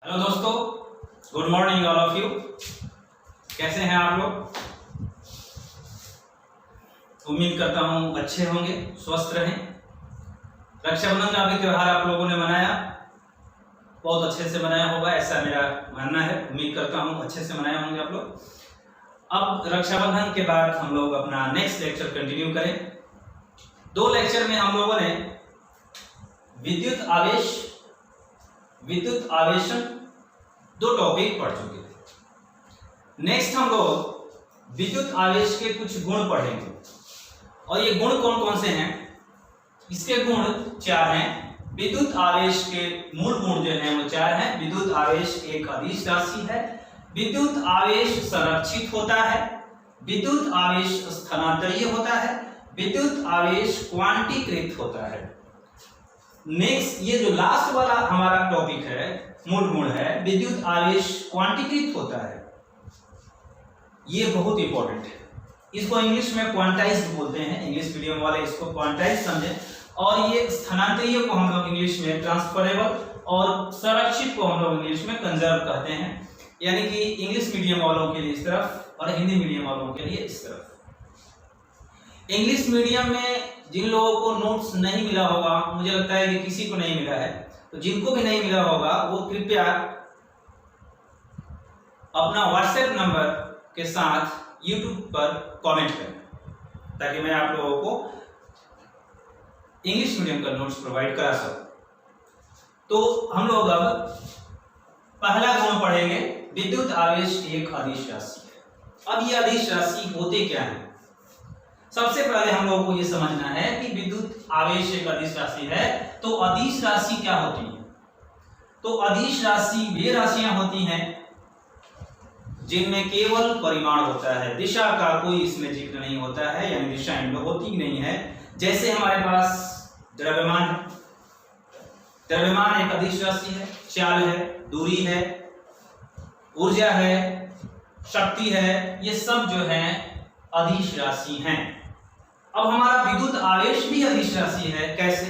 Hello दोस्तों, good morning all of you. कैसे हैं आप लोग? उम्मीद करता हूं अच्छे होंगे, स्वस्थ रहें। रक्षाबंधन का भी त्योहार आप लोगों ने मनाया, बहुत अच्छे से मनाया होगा ऐसा मेरा मानना है। उम्मीद करता हूं अच्छे से मनाए होंगे आप लोग। अब रक्षाबंधन के बाद हम लोग अपना नेक्स्ट लेक्चर कंटिन्यू करें। 2 लेक्चर में हम लोगों ने विद्युत आवेशन 2 टॉपिक पढ़ चुके थे। नेक्स्ट हम लोग विद्युत आवेश के कुछ गुण पढ़ेंगे, और ये गुण कौन कौन से हैं? इसके गुण 4 हैं। विद्युत आवेश के मूल गुण जो हैं वो 4 हैं। विद्युत आवेश एक अदिश राशि है, विद्युत आवेश संरक्षित होता है, विद्युत आवेश स्थानांतरीय होता है, विद्युत आवेश क्वांटीकृत होता है। नेक्स्ट ये जो लास्ट वाला हमारा टॉपिक है, मूल गुण है, विद्युत आवेश क्वांटीकृत होता है। ये बहुत इंपॉर्टेंट है। इसको इंग्लिश में क्वांटाइज्ड बोलते हैं, इंग्लिश मीडियम वाले इसको क्वांटाइज समझें। और ये स्थानांतरीय को हम लोग इंग्लिश में ट्रांसफरेबल, और संरक्षित को हम लोग इंग्लिश में कंजर्व कहते हैं। यानी कि इंग्लिश मीडियम वालों के लिए इस तरफ और हिंदी मीडियम वालों के लिए इस तरफ। इंग्लिश मीडियम में जिन लोगों को नोट्स नहीं मिला होगा, मुझे लगता है कि किसी को नहीं मिला है, तो जिनको भी नहीं मिला होगा वो कृपया अपना व्हाट्सएप नंबर के साथ यूट्यूब पर कमेंट करें, ताकि मैं आप लोगों को इंग्लिश मीडियम का नोट्स प्रोवाइड करा सकूं। तो हम लोग अब पहला गुण पढ़ेंगे, विद्युत आवेश एक अदिश राशि है। अब ये अदिश राशि होते क्या है? सबसे पहले हम लोगों को ये समझना है कि विद्युत आवेश एक अदिश राशि है, तो अदिश राशि क्या होती है? तो अदिश राशि वे राशियां होती हैं जिनमें केवल परिमाण होता है, दिशा का कोई इसमें जिक्र नहीं होता है, यानी दिशा इनमें होती नहीं है। जैसे हमारे पास द्रव्यमान है, द्रव्यमान एक अदिश राशि है, चाल है, दूरी है, ऊर्जा है, शक्ति है, ये सब जो है अदिश राशि हैं। अब हमारा विद्युत आवेश भी अदिश राशि है। कैसे?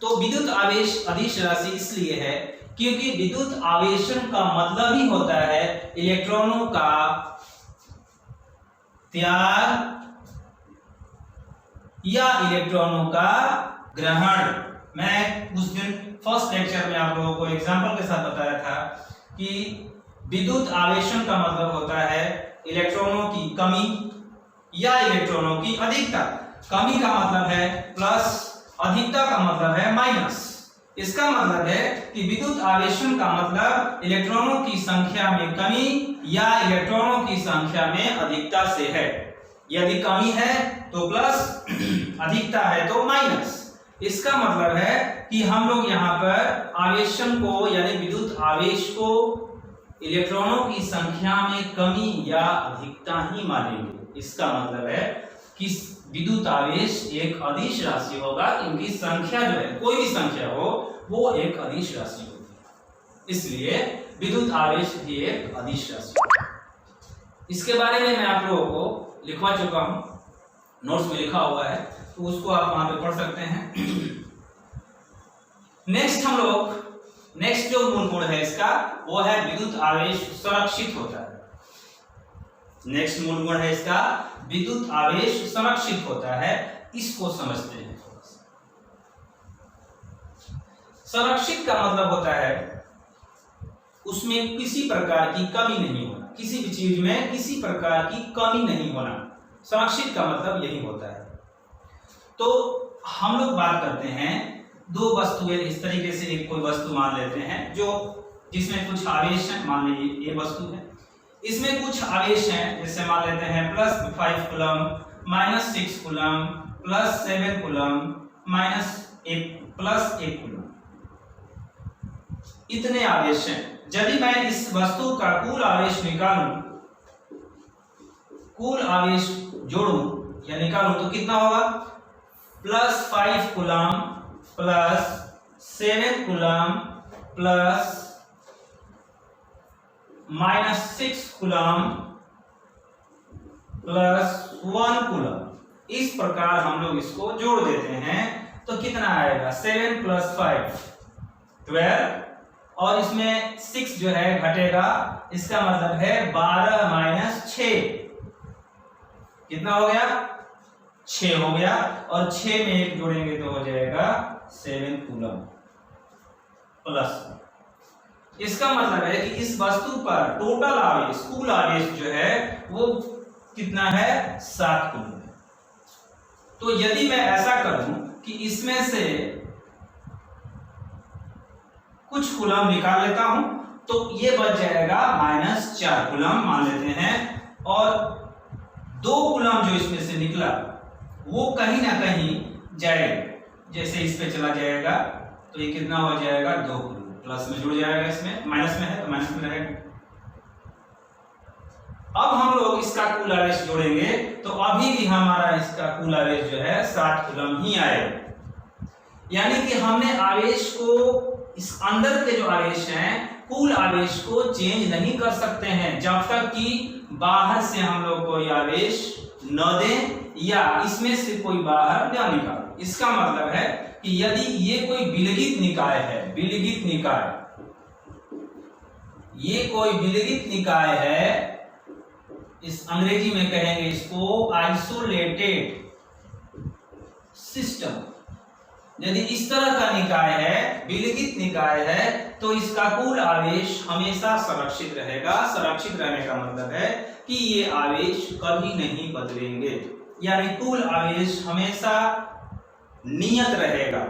तो विद्युत आवेश अदिश राशि इसलिए है क्योंकि विद्युत आवेशन का मतलब ही होता है इलेक्ट्रॉनों का त्याग या इलेक्ट्रॉनों का ग्रहण। मैं उस दिन फर्स्ट लेक्चर में आप लोगों को एग्जांपल के साथ बताया था कि विद्युत आवेशन का मतलब होता है इलेक्ट्रॉनों की कमी या इलेक्ट्रॉनों की अधिकता। कमी का मतलब है प्लस, अधिकता का मतलब है माइनस। इसका मतलब है कि विद्युत आवेशन का मतलब इलेक्ट्रॉनों की संख्या में कमी या इलेक्ट्रॉनों की संख्या में अधिकता से है। यदि कमी है तो प्लस, अधिकता है तो माइनस। इसका मतलब है कि हम लोग यहाँ पर आवेशन को यानी विद्युत आवेश को इलेक्ट्रॉनों की संख्या में कमी या अधिकता ही मानेंगे। इसका मतलब है कि विद्युत आवेश एक अदिश राशि होगा, इनकी संख्या जो है, कोई भी संख्या हो, वो एक अदिश राशि होती है। इसलिए विद्युत आवेश भी एक अदिश राशि है। इसके बारे में मैं आप लोगों को लिखवा चुका हूं, नोट्स में लिखा हुआ है, तो उसको आप वहां पे पढ़ सकते हैं। नेक्स्ट हम लोग नेक्स्ट जो मूल गुण है इसका, वो है विद्युत आवेश संरक्षित होता है। नेक्स्ट मूल गुण है इसका, विद्युत आवेश संरक्षित होता है। इसको समझते हैं थोड़ा सा। संरक्षित का मतलब होता है उसमें किसी प्रकार की कमी नहीं होना, किसी भी चीज में किसी प्रकार की कमी नहीं होना। संरक्षित का मतलब यही होता है। तो हम लोग बात करते हैं 2 वस्तुएं इस तरीके से, एक कोई वस्तु मान लेते हैं जो जिसमें कुछ आवेश है। मान लीजिए ये वस्तु है, इसमें कुछ आवेश हैं, जैसे मान लेते हैं +5 कूलम, -6 कूलम, +7 कूलम, +1 कूलम। इतने आवेश हैं। यदि मैं इस वस्तु का कुल आवेश निकालूं, कुल आवेश जोड़ूं या निकालूं, तो कितना होगा? +5 कूलम +7 कूलम -6 कूलम +1 कूलम। इस प्रकार हम लोग इसको जोड़ देते हैं तो कितना आएगा? 7 + 5 12, और इसमें 6 जो है घटेगा, इसका मतलब है 12 माइनस 6 कितना हो गया, 6 हो गया, और 6 में 1 जोड़ेंगे तो हो जाएगा 7 कूलम प्लस। इसका मतलब है कि इस वस्तु पर टोटल आवेश, कुल आवेश जो है वो कितना है, 7 कूलम। तो यदि मैं ऐसा करूं कि इसमें से कुछ कूलम निकाल लेता हूं तो ये बच जाएगा -4 कूलम मान लेते हैं, और 2 कूलम जो इसमें से निकला वो कहीं ना कहीं जाएगा, जैसे इस पे चला जाएगा तो ये कितना हो जाएगा, 2 कूलम प्लस में जुड़ जाएगा, इसमें माइनस में है तो माइनस में रहेगा। अब हम लोग इसका कुल आवेश जोड़ेंगे तो अभी भी हमारा इसका कुल आवेश जो है 7 कूलम ही आएगा। यानी कि हमने आवेश को, इस अंदर के जो आवेश हैं कुल आवेश को चेंज नहीं कर सकते हैं जब तक कि बाहर से हम लोग कोई आवेश न दें या इसमें से कोई बाहर न निकाले। इसका मतलब है कि यदि ये कोई विलगित निकाय है, विलगित निकाय, ये कोई विलगित निकाय है, इस अंग्रेजी में कहेंगे इसको आइसोलेटेड सिस्टम, यदि इस तरह का निकाय है, विलगित निकाय है, तो इसका कुल आवेश हमेशा संरक्षित रहेगा। संरक्षित रहने का मतलब है कि ये आवेश कभी नहीं बदलेंगे, यानी कुल आवेश हमेशा नियत रहेगा,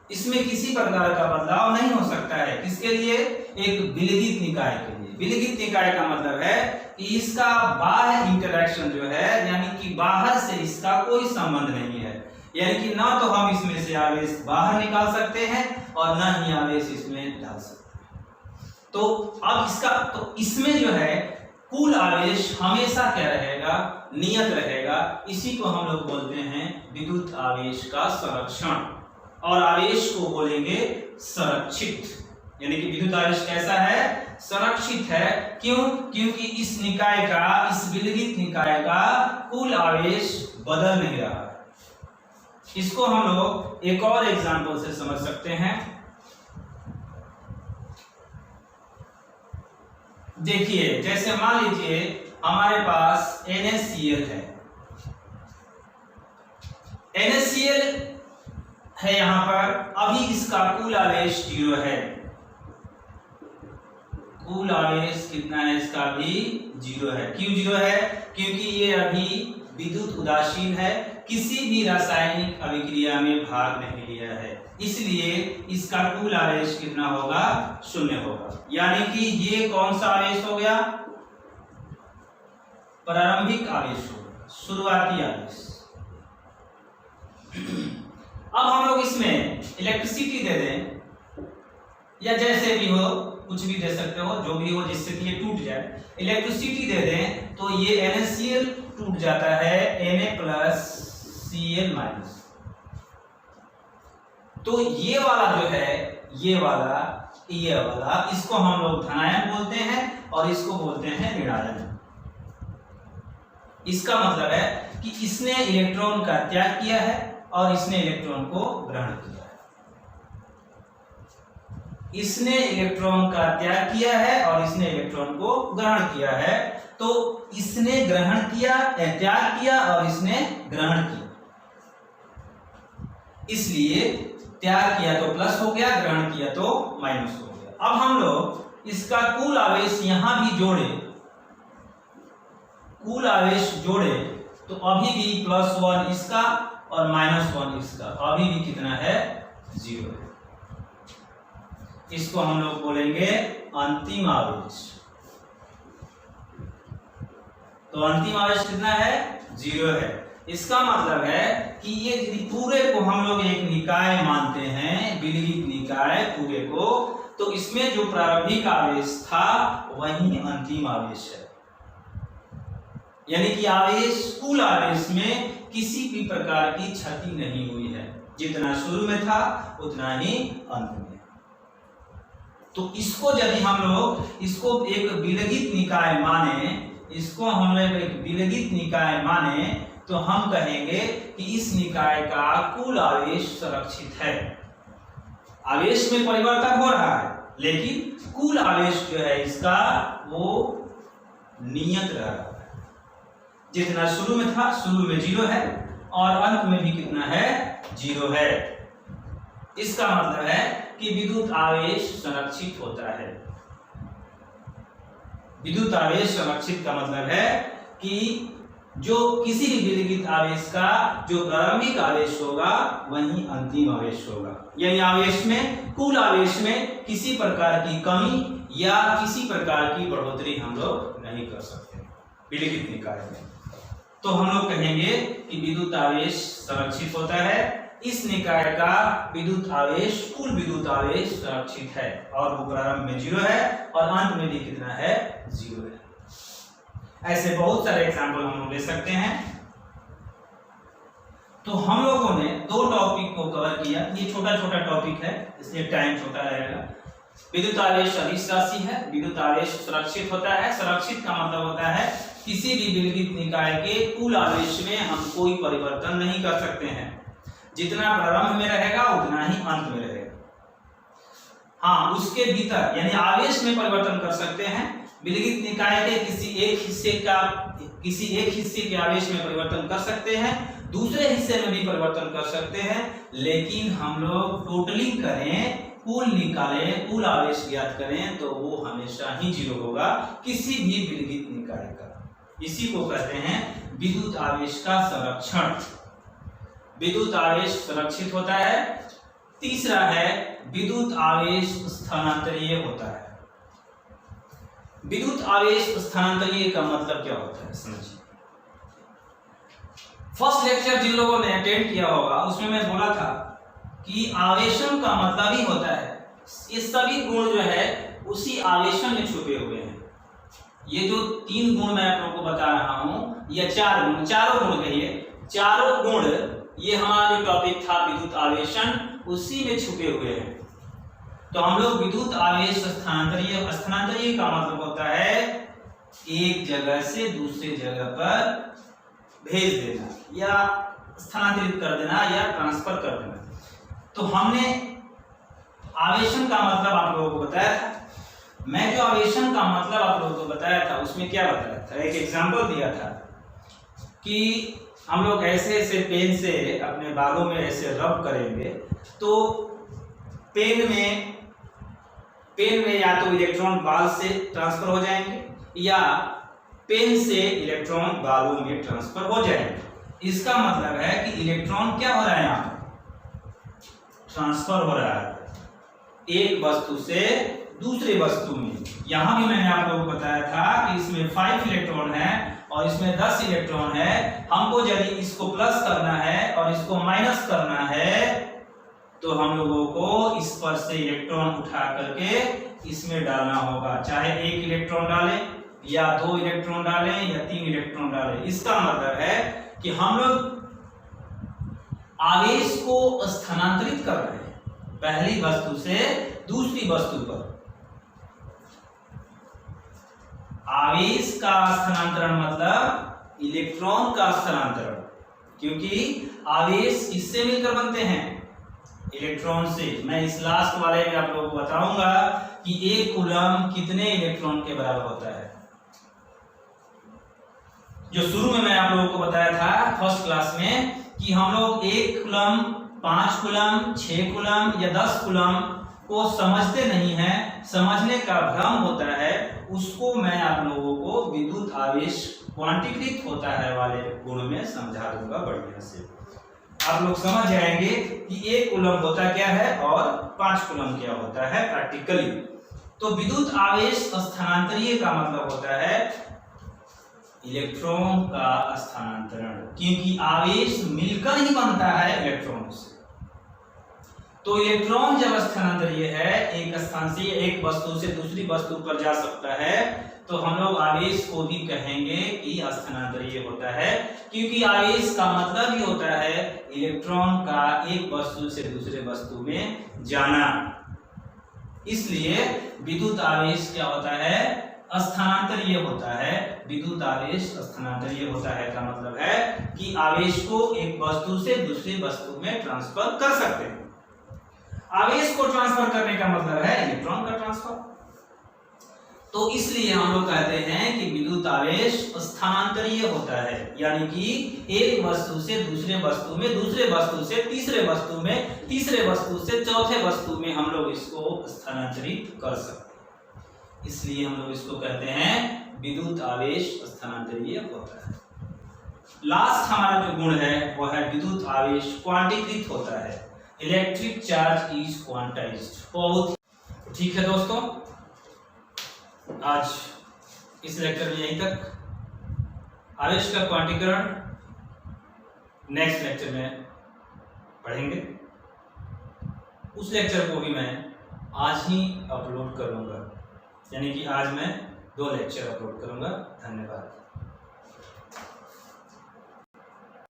इसमें किसी प्रकार का बदलाव नहीं हो सकता है। किसके लिए, एक विलगित निकाय के लिए। विलगित निकाय का मतलब है कि इसका बाह्य इंटरेक्शन जो है, यानी कि बाहर से इसका कोई संबंध नहीं है, यानी कि ना तो हम इसमें से आवेश बाहर निकाल सकते हैं और ना ही आवेश इसमें डाल सकते हैं। तो अब इसका, तो इसमें जो है कुल आवेश हमेशा क्या रहेगा, नियत रहेगा। इसी को हम लोग बोलते हैं विद्युत आवेश का संरक्षण, और आवेश को बोलेंगे संरक्षित। यानी कि विद्युत आवेश कैसा है, संरक्षित है। क्यों, क्योंकि इस निकाय का, इस विलगित निकाय का कुल आवेश बदल नहीं रहा है। इसको हम लोग एक और एग्जांपल से समझ सकते हैं। देखिए, जैसे मान लीजिए हमारे पास NaCl है, NaCl है यहां पर, अभी इसका कुल आवेश 0 है। कुल आवेश कितना है इसका, भी 0 है। क्यों 0 है, क्योंकि ये अभी विद्युत उदासीन है, किसी भी रासायनिक अभिक्रिया में भाग नहीं लिया है, इसलिए इसका कुल आवेश कितना होगा, 0 होगा। यानी कि ये कौन सा आवेश हो गया, प्रारंभिक आवेश होगा, शुरुआती आवेश। अब हम लोग इसमें इलेक्ट्रिसिटी दे दें, या जैसे भी हो, कुछ भी दे सकते हो, जो भी हो जिससे कि ये टूट जाए, इलेक्ट्रिसिटी दे दें तो ये NaCl टूट जाता है Na+Cl-। तो ये वाला जो है, ये वाला, इसको हम लोग धनायन बोलते हैं और इसको बोलते हैं ऋणायन। इसका मतलब है कि इसने इलेक्ट्रॉन का त्याग किया है और इसने इलेक्ट्रॉन को ग्रहण किया है। इसने इलेक्ट्रॉन का त्याग किया है और इसने इलेक्ट्रॉन को ग्रहण किया है। तो इसने ग्रहण किया, त्याग किया और इसने ग्रहण किया, इसलिए त्याग किया तो प्लस हो गया, ग्रहण किया तो माइनस हो गया। अब हम लोग इसका कुल आवेश यहां भी जोड़े, कुल आवेश जोड़े तो अभी भी +1 इसका और -1 इसका, अभी भी कितना है, 0 है। इसको हम लोग बोलेंगे अंतिम आवेश। तो अंतिम आवेश कितना है, 0 है। इसका मतलब है कि ये पूरे को हम लोग एक निकाय मानते हैं, विलगित निकाय पूरे को, तो इसमें जो प्रारंभिक आवेश था वही अंतिम आवेश है। यानी कि आवेश, कुल आवेश में किसी भी प्रकार की क्षति नहीं हुई है, जितना शुरू में था उतना ही अंत में। तो इसको यदि हम लोग इसको एक विलगित निकाय माने, इसको हम लोग एक विलगित निकाय माने, तो हम कहेंगे कि इस निकाय का कुल आवेश सुरक्षित है। आवेश में परिवर्तन हो रहा है लेकिन कुल आवेश जो है इसका वो नियत रह रहा है। जितना शुरू में था, शुरू में 0 है और अंत में भी कितना है, 0 है। इसका मतलब है कि विद्युत आवेश संरक्षित होता है। विद्युत आवेश संरक्षित का मतलब है कि जो किसी भी विद्युत आवेश का जो प्रारंभिक आवेश होगा वही अंतिम आवेश होगा। यानी आवेश में, कुल आवेश में किसी प्रकार की कमी या किसी प्रकार की बढ़ोतरी हम लोग नहीं कर सकते विद्युत निकाय में। तो हम लोग कहेंगे कि विद्युत आवेश संरक्षित होता है। इस निकाय का विद्युत आवेश, कुल विद्युत आवेश संरक्षित है और वो प्रारंभ में 0 है और अंत में भी कितना है, 0 है। ऐसे बहुत सारे एग्जाम्पल हम लोग ले सकते हैं। तो हम लोगों ने 2 टॉपिक को कवर किया। ये छोटा छोटा टॉपिक है इसलिए टाइम छोटा रहेगा। विद्युत आवेश अदिश राशि है, विद्युत आवेश सुरक्षित होता है। सुरक्षित का मतलब होता है किसी भी विद्युत निकाय के कुल आवेश में हम कोई परिवर्तन नहीं कर सकते हैं। जितना प्रारंभ में रहेगा उतना ही अंत में रहेगा। हाँ, उसके भीतर यानी आवेश में परिवर्तन कर सकते हैं। विद्युत निकाय के किसी एक हिस्से के आवेश में परिवर्तन कर सकते हैं, दूसरे हिस्से में भी परिवर्तन कर सकते हैं, लेकिन हम लोग टोटलिंग करें, कुल निकालें, कुल आवेश ज्ञात करें तो वो हमेशा ही 0 होगा किसी भी विद्युत निकाय का। इसी को कहते हैं विद्युत आवेश का संरक्षण। विद्युत आवेश सुरक्षित होता है। तीसरा है विद्युत आवेश स्थानांतरीय होता है। विद्युत आवेश स्थानांतरीय का मतलब क्या होता है समझिए। फर्स्ट लेक्चर जिन लोगों ने अटेंड किया होगा उसमें मैं बोला था कि आवेशन का मतलब ही होता है ये सभी गुण जो है उसी आवेशन में छुपे हुए हैं। ये जो 3 गुण मैं आप लोगों को बता रहा हूं या 4 गुण, चारों गुण कहिए, चारों गुण ये हमारा जो टॉपिक था विद्युत आवेशन, उसी में छुपे हुए हैं। तो हम लोग विद्युत आवेश स्थानांतरीय, स्थानांतरीय का मतलब होता है एक जगह से दूसरे जगह पर भेज देना या स्थानांतरित कर देना या ट्रांसफर कर देना। तो हमने आवेशन का मतलब आप लोगों को बताया था। मैं जो आवेशन का मतलब आप लोगों को बताया था उसमें क्या बताया था, एक एग्जांपल दिया था कि हम लोग ऐसे ऐसे पेन से अपने बालों में ऐसे रब करेंगे तो पेन में या तो इलेक्ट्रॉन बाल से ट्रांसफर हो जाएंगे या पेन से इलेक्ट्रॉन बालों में ट्रांसफर हो जाएंगे। इसका मतलब है कि इलेक्ट्रॉन क्या हो रहा है, यहाँ पर ट्रांसफर हो रहा है एक वस्तु से दूसरे वस्तु में। यहां भी मैंने आप लोगों को बताया था कि इसमें 5 इलेक्ट्रॉन है और इसमें 10 इलेक्ट्रॉन है। हमको यदि इसको प्लस करना है और इसको माइनस करना है तो हम लोगों को इस पर से इलेक्ट्रॉन उठा करके इसमें डालना होगा। चाहे 1 इलेक्ट्रॉन डालें या 2 इलेक्ट्रॉन डालें या 3 इलेक्ट्रॉन डालें। इसका मतलब है कि हम लोग आवेश को स्थानांतरित कर रहे हैं पहली वस्तु से दूसरी वस्तु पर। आवेश का स्थानांतरण मतलब इलेक्ट्रॉन का स्थानांतरण, क्योंकि आवेश किससे मिलकर बनते हैं, इलेक्ट्रॉन से। मैं इस लास्ट वाले में आप लोगों को बताऊंगा कि 1 कूलम कितने इलेक्ट्रॉन के बराबर होता है। जो शुरू में मैं आप लोगों को बताया था फर्स्ट क्लास में कि हम लोग 1 कूलम, 5 कूलम, 6 कूलम या 10 कूलम को समझते नहीं है, समझने का भ्रम होता है। उसको मैं आप लोगों को विद्युत आवेश क्वांटीकृत होता है वाले गुण में समझा दूंगा बढ़िया से। आप लोग समझ जाएंगे कि 1 कूलम होता क्या है और 5 कूलम क्या होता है प्रैक्टिकली। तो विद्युत आवेश स्थानांतरीय का मतलब होता है इलेक्ट्रॉन का स्थानांतरण, क्योंकि आवेश मिलकर ही बनता है इलेक्ट्रॉन से। तो इलेक्ट्रॉन जब स्थानांतरीय है, एक स्थान से एक वस्तु से दूसरी वस्तु पर जा सकता है, तो हम लोग आवेश को भी कहेंगे कि स्थानांतरीय होता है, क्योंकि आवेश का मतलब ही होता है इलेक्ट्रॉन का एक वस्तु से दूसरे वस्तु में जाना। इसलिए विद्युत आवेश क्या होता है, स्थानांतरीय होता है। विद्युत आवेश स्थानांतरीय होता है का मतलब है कि आवेश को एक वस्तु से दूसरी वस्तु में ट्रांसफर कर सकते हैं। आवेश को ट्रांसफर करने का मतलब है इलेक्ट्रॉन का ट्रांसफर। तो इसलिए हम लोग कहते हैं कि विद्युत आवेश स्थानांतरीय होता है, यानी कि एक वस्तु से दूसरे वस्तु में, दूसरे वस्तु से तीसरे वस्तु में, तीसरे वस्तु से चौथे वस्तु में हम लोग इसको स्थानांतरित कर सकते हैं। इसलिए हम लोग इसको कहते हैं विद्युत आवेश स्थानांतरीय होता है। लास्ट हमारा जो गुण है वो है विद्युत आवेश क्वांटीकृत होता है। Electric charge is quantized. बहुत ठीक है दोस्तों, आज इस लेक्चर में यहीं तक। आवेश का क्वांटीकरण नेक्स्ट लेक्चर में पढ़ेंगे। उस लेक्चर को भी मैं आज ही अपलोड करूंगा, यानी कि आज मैं 2 लेक्चर अपलोड करूंगा। धन्यवाद।